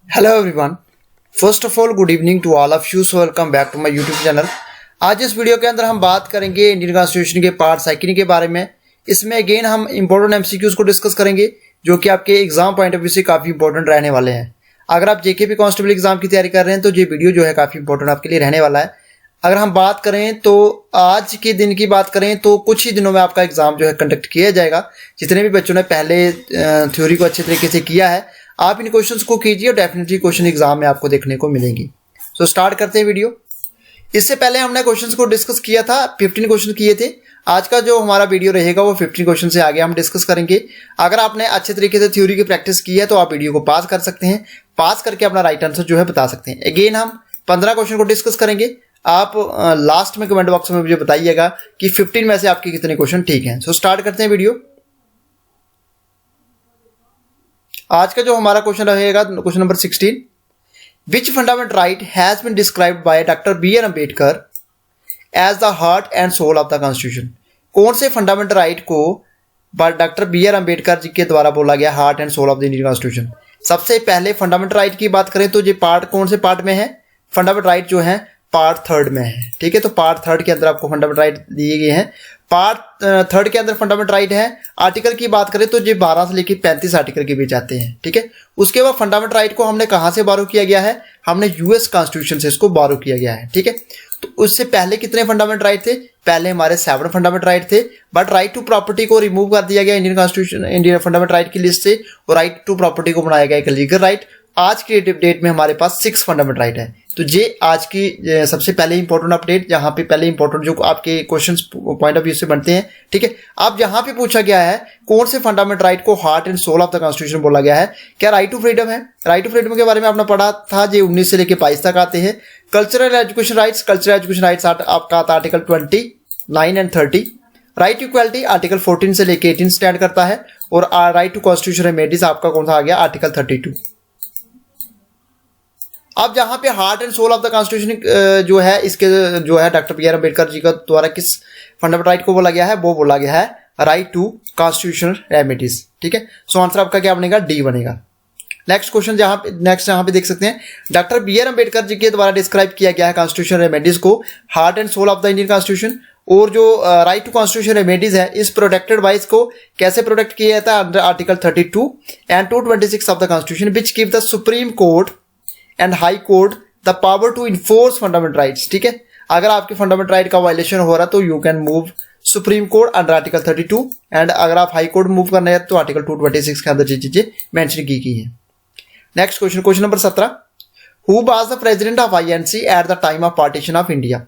Hello everyone, first of all good evening to all of you. So welcome back to my YouTube channel. आज इस video के अंदर हम बात करेंगे इंडियन कॉन्स्टिट्यूशन के पार्ट सेकंड के बारे में। इसमें अगेन हम इंपॉर्टेंट एमसीक्यूज को डिस्कस करेंगे जो कि आपके एग्जाम पॉइंट ऑफ व्यू से काफ़ी इंपॉर्टेंट रहने वाले हैं। अगर आप जेकेपी कांस्टेबल एग्जाम की तैयारी कर रहे हैं तो ये वीडियो जो है काफ़ी इंपॉर्टेंट आपके लिए रहने वाला है। अगर हम बात करें तो आज के दिन की बात करें तो कुछ ही दिनों में आपका एग्जाम जो है कंडक्ट किया जाएगा। जितने भी बच्चों ने पहले थ्योरी को अच्छे तरीके से किया है, आप इन क्वेश्चंस को कीजिए और डेफिनेटली क्वेश्चन एग्जाम में आपको देखने को मिलेंगी। सो स्टार्ट करते हैं वीडियो। इससे पहले हमने क्वेश्चंस को डिस्कस किया था, 15 क्वेश्चन किए थे। आज का जो हमारा वीडियो रहेगा वो 15 क्वेश्चन से आगे हम डिस्कस करेंगे। अगर आपने अच्छे तरीके से थ्योरी की प्रैक्टिस की है तो आप वीडियो को पास कर सकते हैं, पास करके अपना राइट आंसर जो है बता सकते हैं। अगेन हम 15 क्वेश्चन को डिस्कस करेंगे। आप लास्ट में कमेंट बॉक्स में मुझे बताइएगा कि 15 में से आपके कितने क्वेश्चन ठीक हैं। सो स्टार्ट करते हैं वीडियो। आज का जो हमारा क्वेश्चन रहेगा question number 16, which fundamental right has been described by doctor B R Ambedkar as the heart and soul of the constitution. कौन से फंडामेंटल राइट को doctor B R Ambedkar ji के द्वारा बोला गया heart and soul of the Indian constitution. सबसे पहले fundamental right की बात करें तो ये पार्ट कौन से पार्ट में है? फंडामेंटल राइट जो है पार्ट 3 में है। ठीक है, तो पार्ट 3 के अंदर आपको फंडामेंटल राइट दिए गए हैं। पार्ट 3 के अंदर फंडामेंटल राइट है। आर्टिकल की बात करें तो ये 12 से लेकर 35 आर्टिकल के बीच आते हैं। ठीक है, उसके बाद फंडामेंटल राइट को हमने कहाँ से बारो किया गया है? हमने यूएस कॉन्स्टिट्यूशन से इसको बारो किया गया है। ठीक है, तो उससे पहले कितने फंडामेंटल राइट थे? पहले हमारे 7 फंडामेंटल राइट थे, बट राइट टू प्रॉपर्टी को रिमूव कर दिया गया Indian constitution Indian fundamental right की लिस्ट से, और राइट टू प्रॉपर्टी को बनाया गया एक लीगल राइट। आज की डेट में हमारे पास 6 फंडामेंटल राइट है। तो ये आज की सबसे पहले इंपॉर्टेंट अपडेट, जहां पे पहले इंपॉर्टेंट जो आपके क्वेश्चंस पॉइंट ऑफ व्यू से बनते हैं। ठीक है, अब जहां पे पूछा गया है कौन से फंडामेंटल राइट को heart and soul of the constitution बोला गया है, क्या राइट टू फ्रीडम है? राइट टू फ्रीडम के बारे में आपने पढ़ा था, ये 19 से लेकर 22 तक आते हैं। Cultural education rights, cultural education rights आपका आता है article 29 and 30। Right to equality article 14 से लेकर 18 स्टैंड करता है, और राइट टू कॉन्स्टिट्यूशन रेमेडीज आपका कौन सा आ गया? आर्टिकल 32। अब जहां पे heart and soul of the constitution जो है, इसके जो है doctor B R Ambedkar ji का द्वारा किस फंडामेंटल राइट को बोला गया है? वो बोला गया है राइट टू कॉन्स्टिट्यूशनल रेमेडीज। ठीक है, सो आंसर आपका क्या बनेगा? डी बनेगा। नेक्स्ट क्वेश्चन जहां पे देख सकते हैं, doctor B R Ambedkar ji के द्वारा डिस्क्राइब किया गया है कॉन्स्टिट्यूशनल रेमेडीज को heart and soul of the Indian constitution. और जो राइट टू कॉन्स्टिट्यूशन रेमेडीज है, इस प्रोटेक्टेड बाइज को कैसे प्रोटेक्ट किया जाता है? Under article 32 and 226 of the constitution which give the supreme court and high court the power to enforce fundamental rights. ठीक है, अगर आपके फंडामेंटल राइट का वायलेशन हो रहा है तो you can move supreme court under article 32, and अगर आप हाई कोर्ट मूव करना है तो आर्टिकल 226 के अंदर ये चीजें मेंशन की है। Next question, question number 17, who was the president of INC at the time of partition of India.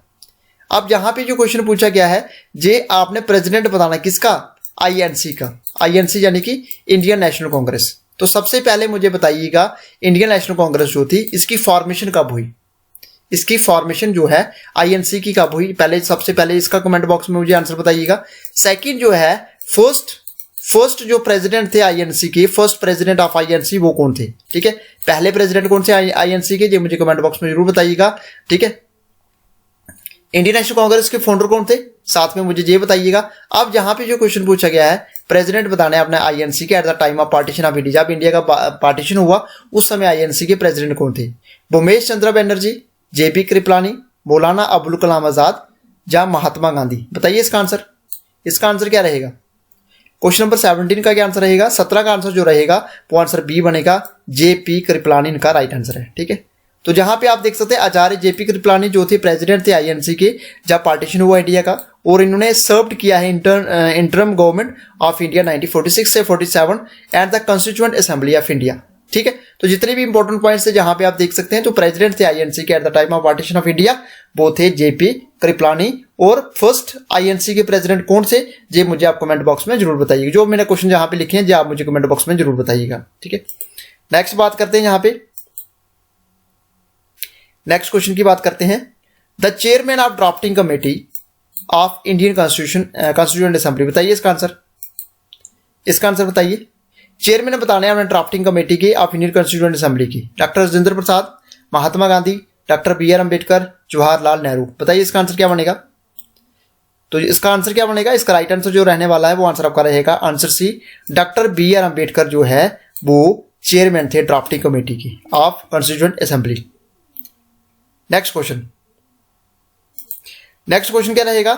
अब यहां पे जो क्वेश्चन पूछा गया है, जे आपने प्रेसिडेंट बताना किसका? आईएनसी का। आईएनसी यानी कि इंडियन नेशनल कांग्रेस। तो सबसे पहले मुझे बताइएगा इंडियन नेशनल कांग्रेस जो थी, इसकी फॉर्मेशन कब हुई? इसकी फॉर्मेशन जो है आईएनसी की कब हुई? पहले सबसे पहले इसका कमेंट बॉक्स में मुझे आंसर बताइएगा। सेकंड जो है, फर्स्ट जो प्रेसिडेंट थे आईएनसी के, फर्स्ट प्रेसिडेंट ऑफ आईएनसी वो कौन थे? ठीक है, पहले प्रेसिडेंट कौन से आईएनसी के, ये मुझे कमेंट बॉक्स में जरूर बताइएगा। ठीक है, इंडियन नेशनल कांग्रेस के फाउंडर कौन थे? साथ में मुझे ये बताइएगा। अब जहां पे जो क्वेश्चन पूछा गया है, प्रेसिडेंट बताने अपने आईएनसी के at the time of partition of India, जब इंडिया का पार्टीशन हुआ उस समय आईएनसी के प्रेसिडेंट कौन थे? भूमेश चंद्र बनर्जी, जेपी कृपलानी, मौलाना अबुल कलाम आजाद या महात्मा गांधी। बताइए इसका आंसर। इसका आंसर क्या रहेगा? क्वेश्चन नंबर 17 का क्या आंसर रहेगा? 17 का आंसर जो रहेगा वो आंसर बी बनेगा, जेपी कृपलानी इनका राइट आंसर है। ठीक है, तो जहां पे आप देख सकते हैं आचार्य जेपी कृपलानी जो थे प्रेसिडेंट थे आईएनसी के जब पार्टीशन हुआ इंडिया का, और इन्होंने सर्व्ड किया है इंटरम गवर्नमेंट ऑफ इंडिया 1946 से 47 and the constituent assembly of India. ठीक है, तो जितने भी इंपॉर्टेंट पॉइंट्स थे जहां पे आप देख सकते हैं, तो प्रेसिडेंट थे आईएनसी के at the time of partition of India वो थे जेपी कृपलानी, और फर्स्ट आईएनसी के प्रेसिडेंट कौन से, ये मुझे आप कमेंट बॉक्स में जरूर बताइएगा। जो मैंने क्वेश्चन जहां पे लिखे हैं जो आप मुझे कमेंट बॉक्स में जरूर बताइएगा। ठीक है, नेक्स्ट बात करते हैं, यहाँ पे नेक्स्ट क्वेश्चन की बात करते हैं। The chairman of drafting committee of Indian constituent assembly. बताइए इसका आंसर। इसका आंसर बताइए। चेयरमैन बताने हैं ड्राफ्टिंग कमेटी की ऑफ इंडियन कॉन्स्टिट्यूएंट असेंबली की, doctor Rajendra Prasad, Mahatma Gandhi, doctor B R Ambedkar, Jawaharlal Nehru. बताइए इसका आंसर क्या बनेगा? तो इसका आंसर क्या बनेगा? इसका राइट आंसर जो रहने वाला है वो आंसर आपका रहेगा answer C, doctor B R Ambedkar जो है वो चेयरमैन थे ड्राफ्टिंग कमेटी की of constituent assembly. Next question क्या रहेगा,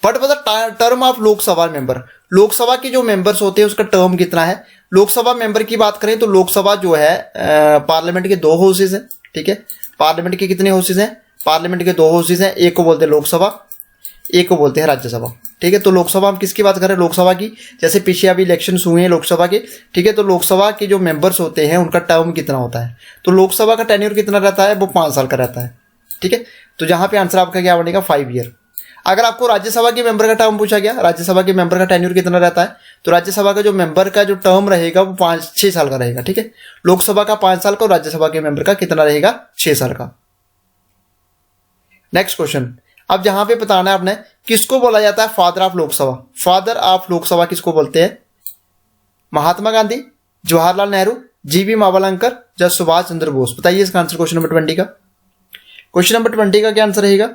what was the term of Lok Sabha member. Lok Sabha के जो मेंबर्स होते हैं उसका टर्म कितना है। लोकसभा मेंबर की बात करें तो लोकसभा जो है पार्लियामेंट के 2 हाउसेज हैं, ठीक है। पार्लियामेंट के कितने हाउसेज हैं, पार्लियामेंट के 2 हाउसेज हैं, एक को बोलते हैं लोकसभा, एक को बोलते हैं राज्यसभा, ठीक है। तो लोकसभा हम किसकी बात कर रहे हैं, लोकसभा की। जैसे पीछे अभी इलेक्शन हुए हैं लोकसभा के, ठीक है। तो लोकसभा के जो मेंबर्स होते हैं उनका टर्म कितना होता है, तो लोकसभा का टेन्योर कितना रहता है, वो 5 साल का रहता है, ठीक है। तो जहां पे आंसर आपका क्या बनेगा, 5 ईयर। अगर आपको राज्यसभा के मेंबर का टर्म पूछा गया, राज्यसभा के मेंबर का टेन्योर कितना रहता है, तो राज्यसभा का जो मेंबर का जो टर्म रहेगा वो 5-6 साल का रहेगा, ठीक है। लोकसभा का 5 साल का और राज्यसभा के मेंबर का कितना रहेगा, 6 साल का। नेक्स्ट क्वेश्चन, अब जहां पे बताना है आपने किसको बोला जाता है father of Lok Sabha. Father of Lok Sabha किसको बोलते हैं, महात्मा गांधी, जवाहरलाल नेहरू, जीवी मावलंकर या सुभाष चंद्र बोस। बताइए इसका आंसर क्वेश्चन नंबर 20 का। क्वेश्चन नंबर 20 का क्या आंसर रहेगा,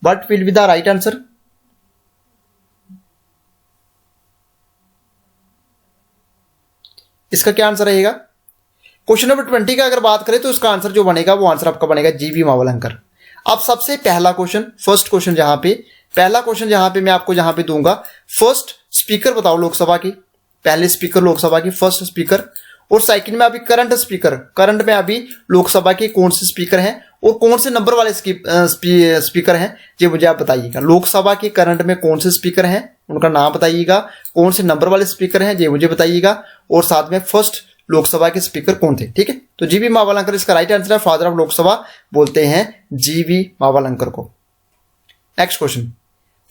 what will be the right answer. इसका क्या आंसर रहेगा, क्वेश्चन नंबर 20 का अगर बात करें तो इसका आंसर जो बनेगा वो आंसर आपका बनेगा जीवी मावलंकर। अब सबसे पहला क्वेश्चन, फर्स्ट क्वेश्चन जहां पे पहला क्वेश्चन जहां पे मैं आपको जहां पे दूंगा, फर्स्ट स्पीकर बताओ लोकसभा की, पहले स्पीकर लोकसभा की, फर्स्ट स्पीकर। और सेकंड में अभी करंट स्पीकर, करंट में अभी लोकसभा के कौन से स्पीकर हैं और कौन से नंबर वाले स्पीकर हैं, ये मुझे आप बताइएगा। लोकसभा के करंट में कौन से स्पीकर हैं उनका नाम बताइएगा, कौन से नंबर वाले स्पीकर हैं ये मुझे बताइएगा, और साथ में फर्स्ट लोकसभा के स्पीकर कौन थे, ठीक है। तो जीवी मावलंकर इसका राइट आंसर है, फादर ऑफ लोकसभा बोलते हैं जीवी मावलंकर को। नेक्स्ट क्वेश्चन,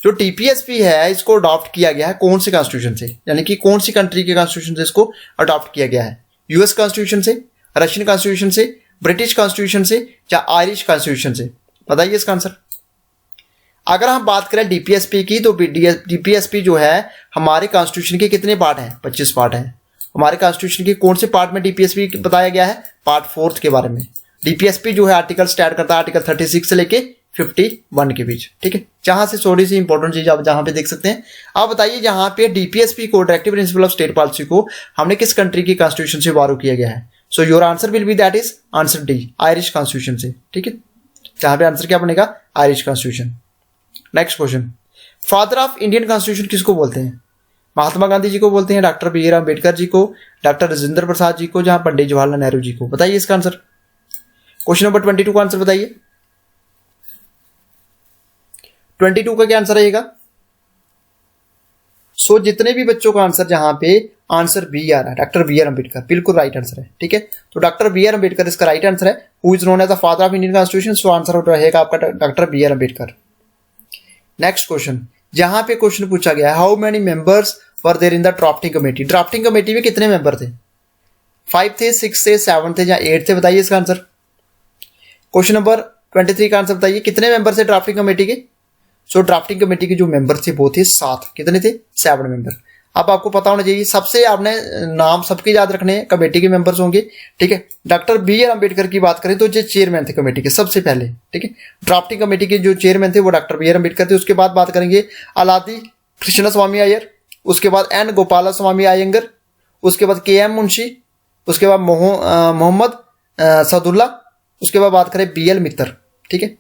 जो टीपीएसपी है इसको अडॉप्ट किया गया है कौन से कॉन्स्टिट्यूशन से, यानी कि कौन सी कंट्री के कॉन्स्टिट्यूशन से इसको अडॉप्ट किया गया है, यूएस कॉन्स्टिट्यूशन से, रशियन कॉन्स्टिट्यूशन से, ब्रिटिश कॉन्स्टिट्यूशन से या आयरिश कॉन्स्टिट्यूशन से। बताइए इसका आंसर। अगर हम बात करें डीपीएसपी की तो डीपीएसपी जो है हमारे कॉन्स्टिट्यूशन के कितने पार्ट हैं, 25 पार्ट हैं। हमारे कॉन्स्टिट्यूशन के कौन से पार्ट में डीपीएसपी बताया गया है, पार्ट 4 के बारे में। डीपीएसपी जो है आर्टिकल स्टार्ट करता है आर्टिकल 36 से लेके 51 के बीच, ठीक है। जहां से थोड़ी सी इंपॉर्टेंट चीज आप जहां पे देख सकते हैं। आप बताइए जहां पे डीपीएसपी को, directive principle of state policy को, हमने किस कंट्री की कॉन्स्टिट्यूशन से बारो किया गया है। So your answer will be that is answer D, Irish constitution से, ठीक है। जहां पे आंसर क्या बनेगा, Irish constitution. Next question, father of Indian constitution किसको बोलते हैं। महात्मा गांधी जी को बोलते हैं, डॉक्टर बी आर अम्बेडकर जी को, डॉक्टर राजेंद्र प्रसाद जी को, जहां पंडित जवाहरलाल नेहरू जी को। बताइए इसका आंसर। क्वेश्चन नंबर 22 का आंसर बताइए। 22 का क्या आंसर रहेगा। सो जितने भी बच्चों का आंसर जहां पे आंसर बी आ रहा है, डॉक्टर बी आर अम्बेडकर, बिल्कुल राइट आंसर है, ठीक है। तो डॉक्टर बी आर अम्बेडकर इसका राइट आंसर है। Who is known as the father of Indian constitution, so answer रहेगा आपका doctor B R Ambedkar. Next question, जहां पे क्वेश्चन पूछा गया है how many members were there in the drafting committee. Drafting committee में कितने मेंबर थे, 5 थे, 6 थे, 7 थे या 8 थे। बताइए इसका आंसर। क्वेश्चन नंबर 23 का आंसर बताइए, कितने मेंबर थे ड्राफ्टिंग कमेटी के। सो ड्राफ्टिंग कमेटी के जो मेंबर थे वो थे 7। कितने थे, 7 मेंबर। अब आपको पता होना चाहिए, सबसे आपने नाम सबके याद रखने हैं, कमेटी के मेंबर्स होंगे, ठीक है। डॉक्टर बी आर अम्बेडकर की बात करें तो जो चेयरमैन थे कमेटी के सबसे पहले, ठीक है। ड्राफ्टिंग कमेटी के जो चेयरमैन थे वो डॉक्टर बी आर अम्बेडकर थे। उसके बाद बात करेंगे अलादी कृष्ण स्वामी अय्यर, उसके बाद एन गोपाला स्वामी अयंगर, उसके बाद के एम मुंशी, उसके बाद मोहम्मद सदुल्ला, उसके बाद बात करें बी एल मित्तर, ठीक है,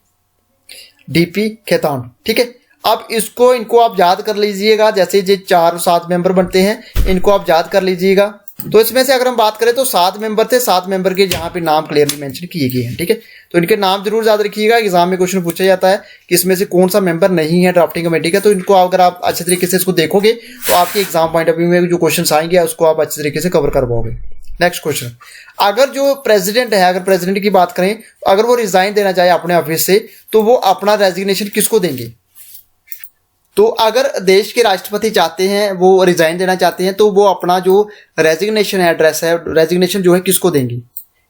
डीपी खेतान, ठीक है। अब इनको आप याद कर लीजिएगा, जैसे ये 4 और 7 मेंबर बनते हैं, इनको आप याद कर लीजिएगा। तो इसमें से अगर हम बात करें तो 7 मेंबर थे, 7 मेंबर के जहां पे नाम क्लियरली मेंशन किए गए हैं, ठीक है। तो इनके नाम जरूर याद रखिएगा, एग्जाम में क्वेश्चन पूछा जाता है कि इसमें से कौन सा मेंबर नहीं है ड्राफ्टिंग कमेटी का। तो इनको अगर आप अच्छे तरीके से इसको देखोगे तो आपके एग्जाम पॉइंट ऑफ व्यू में जो क्वेश्चन आएंगे उसको आप अच्छे तरीके से कवर कर पाओगे। नेक्स्ट क्वेश्चन, अगर जो प्रेसिडेंट है, अगर प्रेसिडेंट की बात करें, अगर वो रिजाइन देना चाहे अपने ऑफिस से तो वो अपना रेजिग्नेशन किसको देंगे। तो अगर देश के राष्ट्रपति चाहते हैं, वो रिजाइन देना चाहते हैं, तो वो अपना जो रेजिग्नेशन है, एड्रेस है, रेजिग्नेशन जो है किसको देंगे।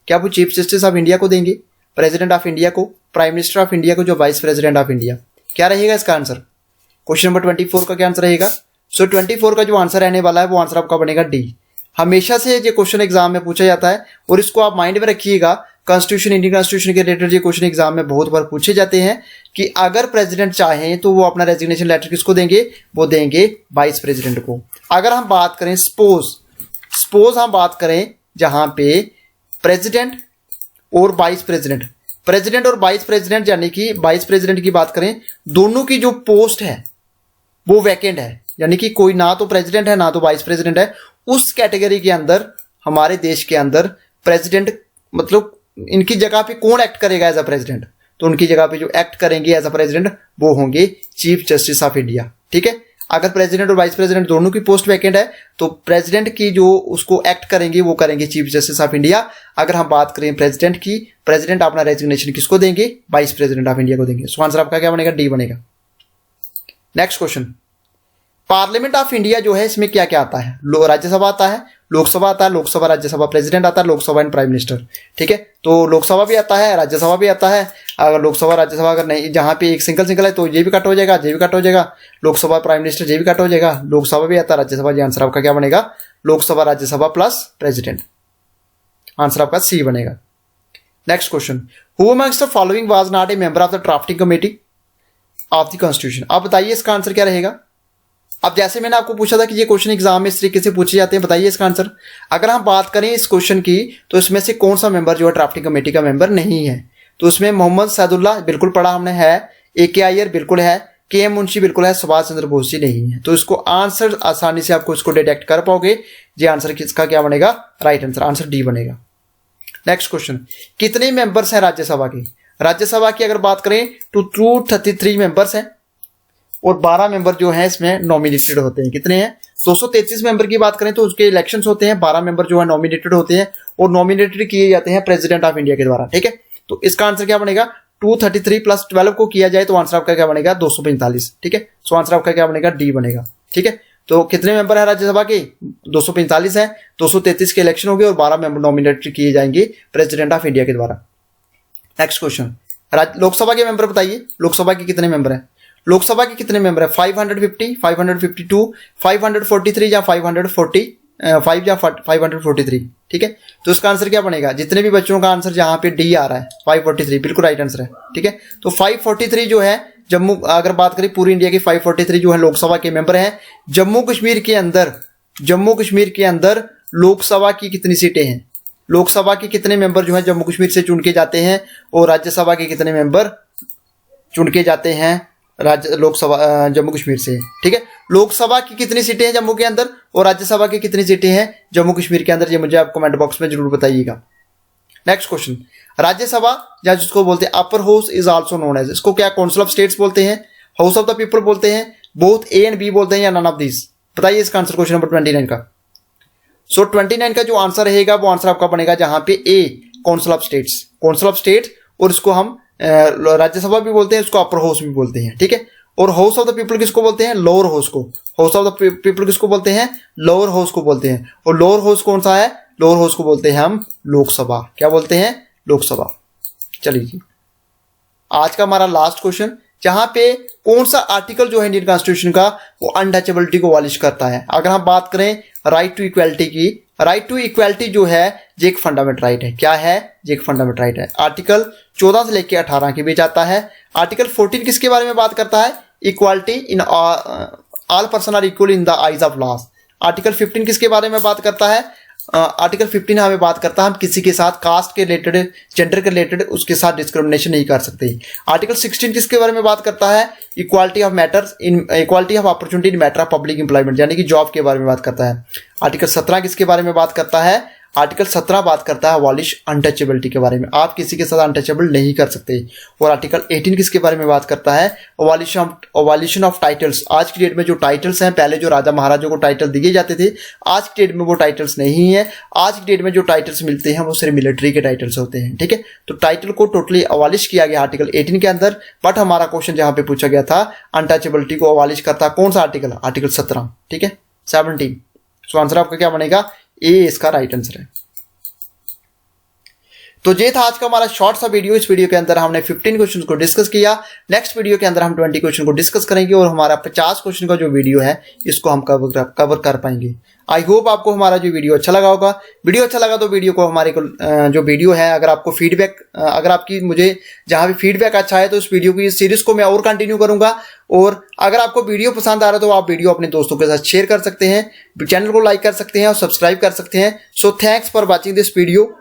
क्या वो चीफ जस्टिस ऑफ इंडिया को देंगे, प्रेसिडेंट ऑफ इंडिया को, प्राइम मिनिस्टर ऑफ इंडिया को, जो वाइस प्रेसिडेंट ऑफ इंडिया। क्या रहेगा इसका आंसर। क्वेश्चन नंबर 24 का क्या आंसर रहेगा। सो 24 का जो आंसर रहने वाला है वो आंसर आपका बनेगा डी। हमेशा से ये क्वेश्चन एग्जाम में पूछा जाता है और इसको आप माइंड में रखिएगा। कॉन्स्टिट्यूशन, इंडियन कॉन्स्टिट्यूशन के रिलेटेड ये क्वेश्चन एग्जाम में बहुत बार पूछे जाते हैं कि अगर प्रेसिडेंट चाहें तो वो अपना रेजिग्नेशन लेटर किसको देंगे, वो देंगे वाइस प्रेसिडेंट को। अगर हम बात करें सपोज हम बात करें जहां पे प्रेसिडेंट और वाइस प्रेसिडेंट, प्रेसिडेंट और वाइस प्रेसिडेंट यानी कि वाइस प्रेसिडेंट की बात करें, दोनों की जो पोस्ट है वो वैकेंट है, यानी कि कोई ना तो प्रेसिडेंट है ना तो वाइस प्रेसिडेंट है, उस कैटेगरी के अंदर हमारे देश के अंदर प्रेसिडेंट मतलब इनकी जगह पे कौन एक्ट करेगा एज अ प्रेसिडेंट, तो उनकी जगह पे जो एक्ट करेंगे एज अ प्रेसिडेंट वो होंगे चीफ जस्टिस ऑफ इंडिया। ठीक है, अगर प्रेसिडेंट और वाइस प्रेसिडेंट दोनों की पोस्ट वैकेंट है तो प्रेसिडेंट की जो उसको एक्ट करेंगे वो करेंगे चीफ जस्टिस ऑफ इंडिया। अगर हम बात करें प्रेसिडेंट की, प्रेसिडेंट अपना रेजिग्नेशन किसको देंगे, वाइस प्रेसिडेंट ऑफ इंडिया को देंगे। सो आंसर आपका क्या बनेगा, डी बनेगा। Next question, parliament of India जो है इसमें क्या क्या आता है, राज्यसभा आता है, लोकसभा आता है, लोकसभा राज्यसभा, प्रेसिडेंट आता है, लोकसभा एंड प्राइम मिनिस्टर। ठीक है, तो लोकसभा भी आता है, राज्यसभा भी आता है। अगर लोकसभा राज्यसभा अगर नहीं, जहां पे एक सिंगल है तो ये भी कट हो जाएगा, ये भी कट हो जाएगा, लोकसभा प्राइम मिनिस्टर ये भी कट हो जाएगा, लोकसभा भी आता है, राज्यसभा। ये आंसर आपका क्या बनेगा, Lok Sabha Rajya Sabha plus president. Answer आपका सी बनेगा। Next question, who amongst the following was not a member of the drafting committee of the constitution. आप बताइए इसका आंसर क्या रहेगा। अब जैसे मैंने आपको पूछा था कि ये क्वेश्चन एग्जाम में इस तरीके से पूछे जाते हैं, बताइए इसका आंसर। अगर हम बात करें इस क्वेश्चन की तो इसमें से कौन सा मेंबर जो है ड्राफ्टिंग कमेटी का मेंबर नहीं है, तो इसमें मोहम्मद सैदुल्लाह बिल्कुल पढ़ा हमने है, AK अय्यर बिल्कुल है, KM मुंशी बिल्कुल है, सुभाष चंद्र बोस जी नहीं है। तो इसको आंसर आसानी से आपको इसको डिटेक्ट कर पाओगे। ये आंसर किसका क्या बनेगा, राइट आंसर, आंसर डी बनेगा। नेक्स्ट क्वेश्चन, कितने मेंबर्स हैं राज्यसभा के। राज्यसभा की अगर बात करें तो 233 मेंबर्स हैं और 12 मेंबर जो हैं इसमें नॉमिनेटेड होते हैं। कितने हैं, 233 मेंबर की बात करें तो उसके इलेक्शंस होते हैं, 12 मेंबर जो है नॉमिनेटेड होते हैं और नॉमिनेटेड किए जाते हैं प्रेसिडेंट ऑफ इंडिया के द्वारा। ठीक है, तो इसका आंसर क्या बनेगा, 233 प्लस 12 को किया जाए तो आंसर आपका क्या बनेगा, 245। ठीक है, सो आंसर आपका क्या बनेगा, डी बनेगा। ठीक है, तो कितने मेंबर है राज्यसभा के, 245 है, 233 के इलेक्शन हो गए और 12 मेंबर नॉमिनेटेड किए जाएंगे प्रेसिडेंट ऑफ इंडिया के द्वारा। नेक्स्ट क्वेश्चन, लोकसभा के मेंबर बताइए, लोकसभा के कितने मेंबर हैं। लोकसभा के कितने मेंबर है, 550, 552, 543 या 545 या 543। ठीक है, तो इसका आंसर क्या बनेगा, जितने भी बच्चों का आंसर जहां पे डी आ रहा है 543 बिल्कुल राइट आंसर है। ठीक है, तो 543 जो है जम्मू, अगर बात करें पूरी इंडिया की 543 जो है लोकसभा के मेंबर हैं। जम्मू कश्मीर के अंदर लोकसभा की कितनी सीटें हैं, लोकसभा के कितने मेंबर जो है जम्मू कश्मीर से चुन के जाते हैं और राज्यसभा के कितने मेंबर चुन के जाते हैं लोकसभा जम्मू कश्मीर से। ठीक है, लोकसभा की कितनी सीटें हैं जम्मू के अंदर और राज्यसभा की कितनी सीटें हैं जम्मू कश्मीर के अंदर, ये मुझे आप कमेंट बॉक्स में जरूर बताइएगा। नेक्स्ट क्वेश्चन, राज्यसभा या जिसको बोलते हैं upper house is also known as, इसको क्या काउंसिल ऑफ स्टेट्स बोलते हैं, हाउस ऑफ द पीपल बोलते हैं, बोथ ए एंड बी बोलते हैं या नन ऑफ दिस। बताइए इसका आंसर क्वेश्चन नंबर 29 का। सो 29 का जो आंसर रहेगा वो आंसर आपका बनेगा जहां पे ए council of states, council of state, और इसको हम राज्यसभा भी बोलते हैं, उसको अपर हाउस भी बोलते हैं। ठीक है, और हाउस ऑफ द पीपल किसको बोलते हैं, लोअर हाउस को, हाउस ऑफ द पीपल किसको बोलते हैं, लोअर हाउस को बोलते हैं। और लोअर हाउस कौन सा है, लोअर हाउस को बोलते हैं हम लोकसभा। क्या बोलते हैं, लोकसभा। चलिए जी, आज का हमारा लास्ट क्वेश्चन, जहां पे कौन सा आर्टिकल जो है इंडियन कॉन्स्टिट्यूशन का वो अनटचेबिलिटी को अबॉलिश करता है। अगर हम बात करें राइट टू इक्वालिटी की, राइट टू इक्वालिटी जो है ये एक फंडामेंटल राइट है। क्या है, ये एक फंडामेंटल राइट है। आर्टिकल 14 से लेकर 18 के बीच आता है। आर्टिकल 14 किसके बारे में बात करता है, equality in all person are equal in the eyes of laws. Article 15 किसके बारे में बात करता है, आर्टिकल 15 हमें बात करता है हम किसी के साथ कास्ट के रिलेटेड, जेंडर के रिलेटेड उसके साथ डिस्क्रिमिनेशन नहीं कर सकते। आर्टिकल 16 किसके बारे में बात करता है, equality of matters in equality of opportunity in matter of public employment, यानी कि जॉब के बारे में बात करता है। आर्टिकल 17 किसके बारे में बात करता है, आर्टिकल 17 बात करता है अबॉलिश अनटचेबिलिटी के बारे में, आप किसी के साथ अनटचेबल नहीं कर सकते। और आर्टिकल 18 किसके बारे में बात करता है, अबॉलिशन ऑफ टाइटल्स। आज की डेट में जो टाइटल्स हैं, पहले जो राजा महाराजों को टाइटल दिए जाते थे, आज की डेट में वो टाइटल्स नहीं है। आज की डेट में जो टाइटल्स मिलते हैं वो सिर्फ मिलिट्री के टाइटल्स होते हैं। ठीक है, तो टाइटल को टोटली अबॉलिश किया गया आर्टिकल 18 के अंदर। बट हमारा क्वेश्चन जहां पे पूछा गया था अनटचेबिलिटी को अबॉलिश करता कौन सा आर्टिकल, आर्टिकल 17। ठीक है, 17। सो आंसर आपका क्या बनेगा, ए इसका राइट आंसर है। तो ये था आज का हमारा शॉर्ट सा वीडियो। इस वीडियो के अंदर हमने 15 क्वेश्चन को डिस्कस किया। नेक्स्ट वीडियो के अंदर हम 20 क्वेश्चन को डिस्कस करेंगे और हमारा 50 क्वेश्चन का जो वीडियो है इसको हम कवर कर पाएंगे। आई होप आपको हमारा जो वीडियो अच्छा लगा होगा। वीडियो अच्छा लगा तो वीडियो को हमारे को जो वीडियो है, अगर आपको फीडबैक, अगर आपकी मुझे जहां भी फीडबैक अच्छा है तो उस वीडियो की सीरीज को मैं और कंटिन्यू करूंगा। और अगर आपको वीडियो पसंद आ रहा है तो आप वीडियो अपने दोस्तों के साथ शेयर कर सकते हैं, चैनल को लाइक कर सकते हैं और सब्सक्राइब कर सकते हैं। So thanks for watching this video.